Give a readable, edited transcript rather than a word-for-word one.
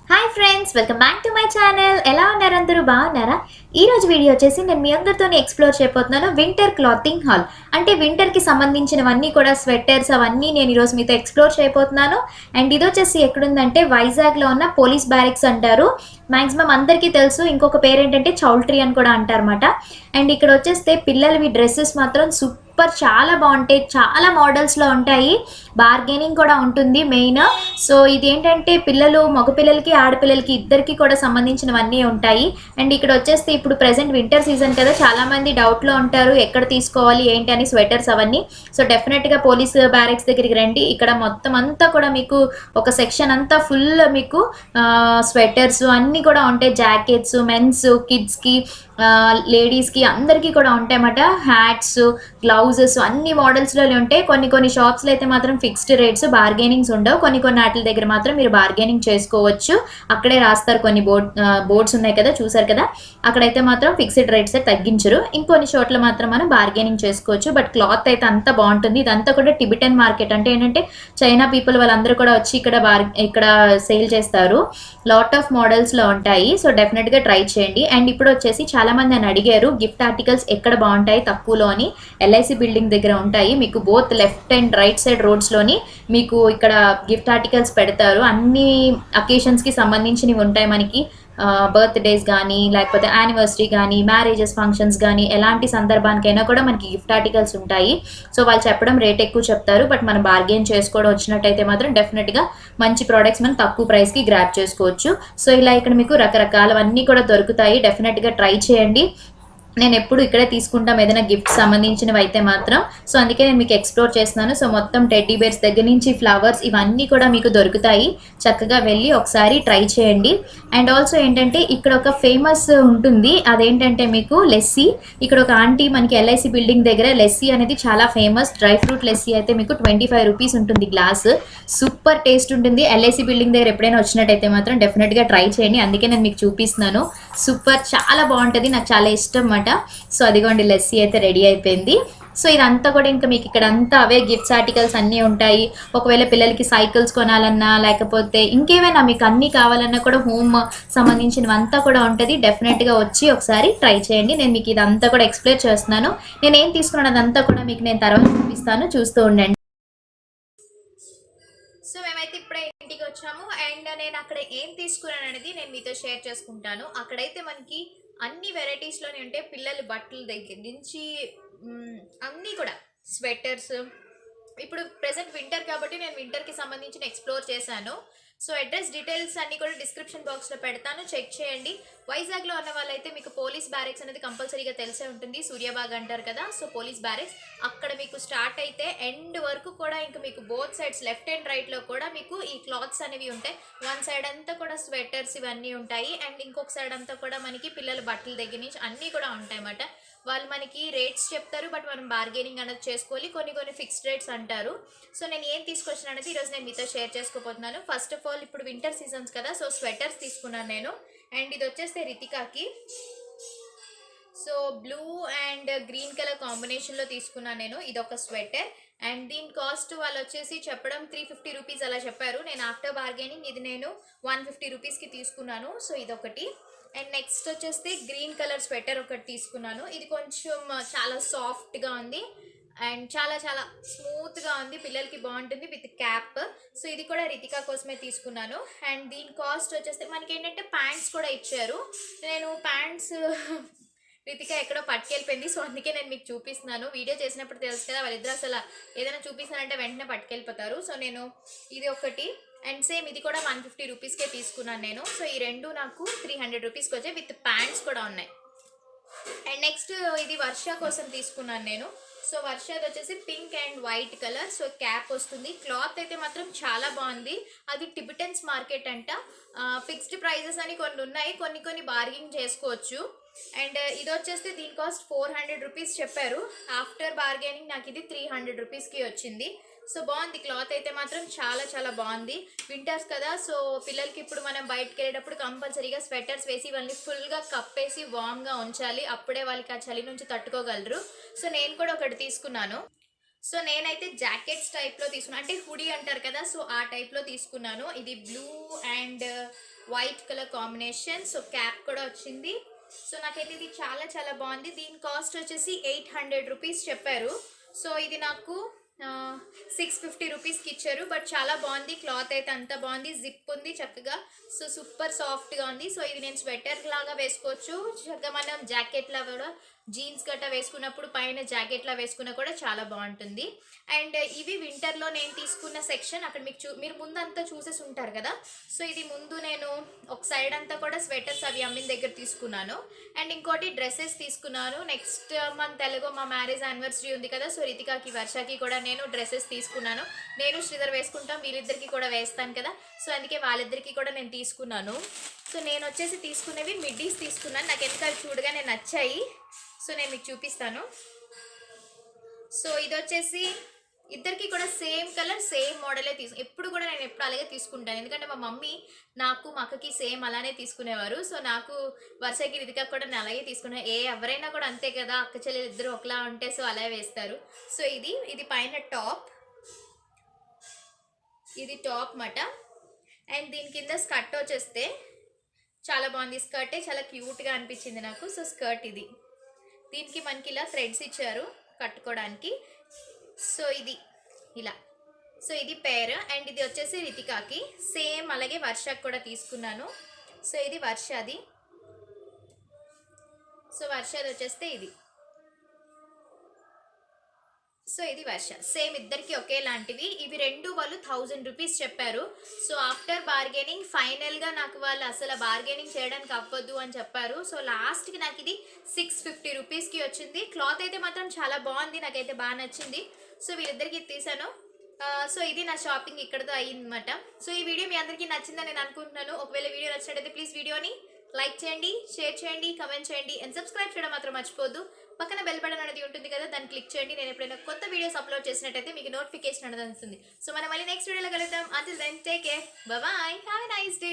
Hi friends, welcome back to my channel. ఎలా ఉన్నారు? అందరూ బాగున్నారా? ఈ రోజు వీడియో వచ్చేసి నేను మీ అందరితోని ఎక్స్ప్లోర్ చేయబోతున్నాను వింటర్ క్లాతింగ్ హాల్. అంటే వింటర్కి సంబంధించినవన్నీ కూడా స్వెటర్స్ అవన్నీ నేను ఈరోజు మీతో ఎక్స్ప్లోర్ చేయబోతున్నాను. అండ్ ఇది వచ్చేసి ఎక్కడుందంటే వైజాగ్లో ఉన్న పోలీస్ బ్యారిక్స్ అంటారు. మ్యాక్సిమం అందరికీ తెలుసు. ఇంకొక పేరు ఏంటంటే చౌల్ట్రీ అని కూడా అంటారన్నమాట. అండ్ ఇక్కడ వచ్చేస్తే పిల్లలవి డ్రెస్సెస్ మాత్రం సూపర్, చాలా బాగుంటాయి. చాలా మోడల్స్లో ఉంటాయి. బార్గెనింగ్ కూడా ఉంటుంది మెయిన్. సో ఇది ఏంటంటే పిల్లలు, మగపిల్లలకి ఆడపిల్లలకి ఇద్దరికి కూడా సంబంధించినవన్నీ ఉంటాయి. అండ్ ఇక్కడ వచ్చేస్తే ఇప్పుడు ప్రెసెంట్ వింటర్ సీజన్ కదా, చాలా మంది డౌట్లో ఉంటారు ఎక్కడ తీసుకోవాలి ఏంటి అని స్వెటర్స్ అవన్నీ. సో డెఫినెట్గా పోలీస్ బ్యారెక్స్ దగ్గరికి రండి. ఇక్కడ మొత్తం అంతా కూడా మీకు ఒక సెక్షన్ అంతా ఫుల్ మీకు స్వెటర్స్ అన్నీ కూడా ఉంటాయి. జాకెట్స్, మెన్స్, కిడ్స్కి, లేడీస్కి అందరికీ కూడా ఉంటాయన్నమాట. హ్యాట్స్, గ్లౌజెస్ అన్ని మోడల్స్లో ఉంటాయి. కొన్ని షాప్స్లో అయితే మాత్రం ఫిక్స్డ్ రేట్స్, బార్గెనింగ్స్ ఉండవు. కొన్ని వాటి దగ్గర మాత్రం మీరు బార్గెనింగ్ చేసుకోవచ్చు. అక్కడే రాస్తారు. కొన్ని బోర్డ్స్ ఉన్నాయి కదా, చూసారు కదా, అక్కడైతే మాత్రం ఫిక్స్డ్ రేట్స్ తగ్గించరు. ఇంకొన్ని చోట్ల మాత్రం మనం బార్గెనింగ్ చేసుకోవచ్చు. బట్ క్లాత్ అయితే అంత బాగుంటుంది. ఇదంతా కూడా టిబెటన్ మార్కెట్. అంటే ఏంటంటే చైనా పీపుల్ వాళ్ళందరూ కూడా వచ్చి ఇక్కడ సేల్ చేస్తారు. లాట్ ఆఫ్ మోడల్స్లో ఉంటాయి. సో డెఫినెట్గా ట్రై చేయండి. అండ్ ఇప్పుడు వచ్చేసి చాలా మంది నన్ను అడిగారు గిఫ్ట్ ఆర్టికల్స్ ఎక్కడ బాగుంటాయి తక్కువలో అని. ఎల్ఐసి బిల్డింగ్ దగ్గర ఉంటాయి. మీకు both left and right side రోడ్స్లోని మీకు ఇక్కడ గిఫ్ట్ ఆర్టికల్స్ పెడతారు. అన్ని అకేషన్స్కి సంబంధించినవి ఉంటాయి మనకి. బర్త్డేస్ కానీ, లేకపోతే యానివర్సరీ కానీ, మ్యారేజెస్, ఫంక్షన్స్ కానీ, ఎలాంటి సందర్భానికైనా కూడా మనకి గిఫ్ట్ ఆర్టికల్స్ ఉంటాయి. సో వాళ్ళు చెప్పడం రేట్ ఎక్కువ చెప్తారు. బట్ మనం బార్గెన్ చేసుకోవడం వచ్చినట్టయితే మాత్రం డెఫినెట్గా మంచి ప్రోడక్ట్స్ మనం తక్కువ ప్రైస్కి గ్రాప్ చేసుకోవచ్చు. సో ఇలా ఇక్కడ మీకు రకరకాలవన్నీ కూడా దొరుకుతాయి. డెఫినెట్గా ట్రై చేయండి. నేను ఎప్పుడు ఇక్కడే తీసుకుంటాం ఏదైనా గిఫ్ట్ సంబంధించినవి అయితే మాత్రం. సో అందుకే నేను మీకు ఎక్స్ప్లోర్ చేస్తున్నాను. సో మొత్తం టెడ్డీ బేర్స్ దగ్గర నుంచి ఫ్లవర్స్ ఇవన్నీ కూడా మీకు దొరుకుతాయి. చక్కగా వెళ్ళి ఒకసారి ట్రై చేయండి. అండ్ ఆల్సో ఏంటంటే ఇక్కడ ఒక ఫేమస్ ఉంటుంది. అదేంటంటే మీకు లెస్సీ. ఇక్కడ ఒక ఆంటీ మనకి ఎల్ఐసి బిల్డింగ్ దగ్గర లెస్సీ అనేది చాలా ఫేమస్. డ్రై ఫ్రూట్ లెస్సీ అయితే మీకు 25 రూపీస్ ఉంటుంది గ్లాస్. సూపర్ టేస్ట్ ఉంటుంది. ఎల్ఐసి బిల్డింగ్ దగ్గర ఎప్పుడైనా వచ్చినట్టయితే మాత్రం డెఫినెట్గా ట్రై చేయండి. అందుకే నేను మీకు చూపిస్తున్నాను. సూపర్, చాలా బాగుంటుంది. నాకు చాలా ఇష్టం అన్నమాట. సో అదిగోండి, లెస్సీ అయితే రెడీ అయిపోయింది. సో ఇదంతా కూడా ఇంకా మీకు ఇక్కడ అంతా అవే గిఫ్ట్స్ ఆర్టికల్స్ అన్నీ ఉంటాయి. ఒకవేళ పిల్లలకి సైకిల్స్ కొనాలన్నా, లేకపోతే ఇంకేమైనా మీకు అన్నీ కావాలన్నా కూడా హోమ్ సంబంధించినవంతా కూడా ఉంటుంది. డెఫినెట్గా వచ్చి ఒకసారి ట్రై చేయండి. నేను మీకు ఇదంతా కూడా ఎక్స్ప్లెయిన్ చేస్తున్నాను. నేను ఏం తీసుకున్నాను అదంతా కూడా మీకు నేను తర్వాత చూపిస్తాను, చూస్తూ ఉండండి. సో మేమైతే ఇప్పుడే ఇంటికి వచ్చాము. అండ్ నేను అక్కడ ఏం తీసుకున్నాను అనేది నేను మీతో షేర్ చేసుకుంటాను. అక్కడైతే మనకి అన్ని వెరైటీస్లోనే ఉంటాయి. పిల్లల బట్టల దగ్గర నుంచి అన్నీ కూడా స్వెటర్స్. ఇప్పుడు ప్రెసెంట్ వింటర్ కాబట్టి నేను వింటర్కి సంబంధించిన ఎక్స్ప్లోర్ చేశాను. సో అడ్రస్ డీటెయిల్స్ అన్ని కూడా డిస్క్రిప్షన్ బాక్స్లో పెడతాను, చెక్ చేయండి. వైజాగ్లో ఉన్న వాళ్ళైతే మీకు పోలీస్ బ్యారెక్స్ అనేది కంపల్సరీగా తెలిసే ఉంటుంది. సూర్యాబాగ్ అంటారు కదా, సో పోలీస్ బ్యారెక్స్ అక్కడ మీకు స్టార్ట్ అయితే ఎండ్ వరకు కూడా ఇంకా మీకు బోత్ సైడ్స్ లెఫ్ట్ అండ్ రైట్లో కూడా మీకు ఈ క్లాత్స్ అనేవి ఉంటాయి. వన్ సైడ్ అంతా కూడా స్వెటర్స్ ఇవన్నీ ఉంటాయి. అండ్ ఇంకొక సైడ్ అంతా కూడా మనకి పిల్లల బట్టల దగ్గర నుంచి అన్నీ కూడా ఉంటాయి అన్నమాట. వాళ్ళు మనకి రేట్స్ చెప్తారు, బట్ మనం బార్గెనింగ్ అనేది చేసుకోవాలి. కొన్ని ఫిక్స్డ్ రేట్స్ అంటారు. సో నేను ఏం తీసుకొచ్చిన అనేది ఈరోజు నేను మీతో షేర్ చేసుకోబోతున్నాను. ఫస్ట్ ఆఫ్ ఆల్ ఇప్పుడు వింటర్ సీజన్స్ కదా, సో స్వెటర్స్ తీసుకున్నాను నేను. అండ్ ఇది వచ్చేస్తే రితికాకి. So blue and green colour కాంబినేషన్లో తీసుకున్నాను నేను. ఇది ఒక స్వెటర్. అండ్ దీని కాస్ట్ వాళ్ళు వచ్చేసి చెప్పడం 350 రూపీస్ అలా చెప్పారు. నేను ఆఫ్టర్ బార్గెనింగ్ ఇది నేను 150 రూపీస్కి తీసుకున్నాను. సో ఇదొకటి. అండ్ నెక్స్ట్ వచ్చేసి గ్రీన్ కలర్ స్వెటర్ ఒకటి తీసుకున్నాను. ఇది కొంచెం చాలా సాఫ్ట్గా ఉంది అండ్ చాలా చాలా స్మూత్గా ఉంది. పిల్లలకి బాగుంటుంది విత్ క్యాప్. సో ఇది కూడా రితికా కోసమే తీసుకున్నాను. అండ్ దీని కాస్ట్ వచ్చేస్తే మనకి ఏంటంటే ప్యాంట్స్ కూడా ఇచ్చారు. నేను ప్యాంట్స్ రితిక ఎక్కడో పట్టుకెళ్ళిపోయింది. సో అందుకే నేను మీకు చూపిస్తున్నాను. వీడియో చేసినప్పుడు తెలుసు కదా, వాళ్ళిద్దరు అసలు ఏదైనా చూపిస్తానంటే వెంటనే పట్టుకెళ్ళిపోతారు. సో నేను ఇది ఒకటి. అండ్ సేమ్ ఇది కూడా 150 రూపీస్కే తీసుకున్నాను నేను. సో ఈ రెండు నాకు 300 రూపీస్కి వచ్చాయి. విత్ ప్యాంట్స్ కూడా ఉన్నాయి. అండ్ నెక్స్ట్ ఇది వర్ష కోసం తీసుకున్నాను నేను. సో వర్షది వచ్చేసి pink and white colour. So cap వస్తుంది. క్లాత్ అయితే మాత్రం చాలా బాగుంది. అది టిబెటన్స్ మార్కెట్ అంట. ఫిక్స్డ్ ప్రైజెస్ అని కొన్ని ఉన్నాయి, కొన్ని బార్గెనింగ్ చేసుకోవచ్చు. అండ్ ఇది వచ్చేస్తే దీని కాస్ట్ 400 రూపీస్ చెప్పారు. ఆఫ్టర్ బార్గెనింగ్ నాకు ఇది 300 రూపీస్కి వచ్చింది. సో బాగుంది. క్లాత్ అయితే మాత్రం చాలా చాలా బాగుంది. వింటర్స్ కదా, సో పిల్లలకి ఇప్పుడు మనం బయటకు వెళ్ళేటప్పుడు కంపల్సరీగా స్వెటర్స్ వేసి వాళ్ళని ఫుల్గా కప్పేసి వామ్గా ఉంచాలి. అప్పుడే వాళ్ళకి ఆ చలి నుంచి తట్టుకోగలరు. సో నేను కూడా ఒకటి తీసుకున్నాను. సో నేనైతే జాకెట్స్ టైప్లో తీసుకున్నాను, అంటే హుడీ అంటారు కదా, సో ఆ టైప్లో తీసుకున్నాను. ఇది blue and white colour combination. So cap కూడా వచ్చింది. సో నాకైతే ఇది చాలా చాలా బాగుంది. దీని కాస్ట్ వచ్చేసి 800 రూపీస్ చెప్పారు. సో ఇది నాకు 650 రూపీస్కి ఇచ్చారు. బట్ చాలా బాగుంది, క్లాత్ అయితే అంత బాగుంది, జిప్ ఉంది చక్కగా. సో సూపర్ సాఫ్ట్గా ఉంది. సో ఇది నేను స్వెటర్ లాగా వేసుకోవచ్చు, చక్కగా మనం జాకెట్లా కూడా జీన్స్ గట్ట వేసుకున్నప్పుడు పైన జాకెట్లా వేసుకున్నా కూడా చాలా బాగుంటుంది. అండ్ ఇవి వింటర్లో నేను తీసుకున్న సెక్షన్. అక్కడ మీరు ముందంతా చూసేసి ఉంటారు కదా. సో ఇది ముందు నేను ఒక సైడ్ అంతా కూడా స్వెటర్స్ అవి అమ్మిన దగ్గర తీసుకున్నాను. అండ్ ఇంకోటి డ్రెస్సెస్ తీసుకున్నాను. నెక్స్ట్ మంత్ ఎలాగో మా మ్యారేజ్ యానివర్సరీ ఉంది కదా, సో రితికాకి వర్షకి కూడా నేను డ్రెస్సెస్ తీసుకున్నాను. నేను శ్రీధర్ వేసుకుంటాం, వీళ్ళిద్దరికి కూడా వేస్తాను కదా, సో అందుకే వాళ్ళిద్దరికి కూడా నేను తీసుకున్నాను. సో నేను వచ్చేసి తీసుకునేవి మిడ్డీస్ తీసుకున్నాను. నాకు ఎందుకు అవి చూడగానే నచ్చాయి. సో నేను మీకు చూపిస్తాను. సో ఇది వచ్చేసి ఇద్దరికి కూడా సేమ్ కలర్ సేమ్ మోడలే ఎప్పుడు కూడా నేను ఎప్పుడు అలాగే తీసుకుంటాను. ఎందుకంటే మా మమ్మీ నాకు మా అక్కకి సేమ్ అలానే తీసుకునేవారు. సో నాకు వర్షకి రితికా కూడా నేను అలాగే తీసుకున్నాను. ఎవరైనా కూడా అంతే కదా, అక్క చెల్లెలు ఇద్దరు ఒకలా ఉంటే సో అలా వేస్తారు. సో ఇది పైన టాప్, ఇది టాప్ మాట. అండ్ దీని కింద స్కర్ట్ వచ్చేస్తే చాలా బాగుంది. స్కర్టే చాలా క్యూట్గా అనిపించింది నాకు. సో స్కర్ట్ ఇది, దీనికి మనకి ఇలా థ్రెడ్స్ ఇచ్చారు కట్టుకోవడానికి. సో ఇది ఇలా, సో ఇది పేర్. అండ్ ఇది వచ్చేసి రితికాకి సేమ్ అలాగే వర్షకి కూడా తీసుకున్నాను. సో ఇది వర్షది. సో వర్షది వచ్చేస్తే ఇది. సో ఇది వర్ష, సేమ్ ఇద్దరికి ఒకేలాంటివి. ఇవి రెండు వాళ్ళు 1000 రూపీస్ చెప్పారు. సో ఆఫ్టర్ బార్గెనింగ్ ఫైనల్గా నాకు వాళ్ళు అసలు బార్గెనింగ్ చేయడానికి అవ్వద్దు అని చెప్పారు. సో లాస్ట్కి నాకు ఇది 650 రూపీస్కి వచ్చింది. క్లాత్ అయితే మాత్రం చాలా బాగుంది, నాకైతే బాగా నచ్చింది. సో వీళ్ళిద్దరికి తీసాను. సో ఇది నా షాపింగ్ ఇక్కడతో అయ్యిందన్నమాట. సో ఈ వీడియో మీ అందరికీ నచ్చిందని నేను అనుకుంటున్నాను. ఒకవేళ వీడియో నచ్చినట్టయితే ప్లీజ్ వీడియోని లైక్ చేయండి, షేర్ చేయండి, కమెంట్ చేయండి అండ్ సబ్స్క్రైబ్ చేయడం మాత్రం మర్చిపోద్దు. పక్కన బెల్ బటన్ అనేది ఉంటుంది కదా, దాన్ని క్లిక్ చేయండి. నేను ఎప్పుడైనా కొత్త వీడియోస్ అప్లోడ్ చేసినట్టయితే మీకు నోటిఫికేషన్ అనేది వస్తుంది. సో మనం మళ్ళీ నెక్స్ట్ వీడియోలో కలుద్దాం. Until then take care, bye bye, have a nice day.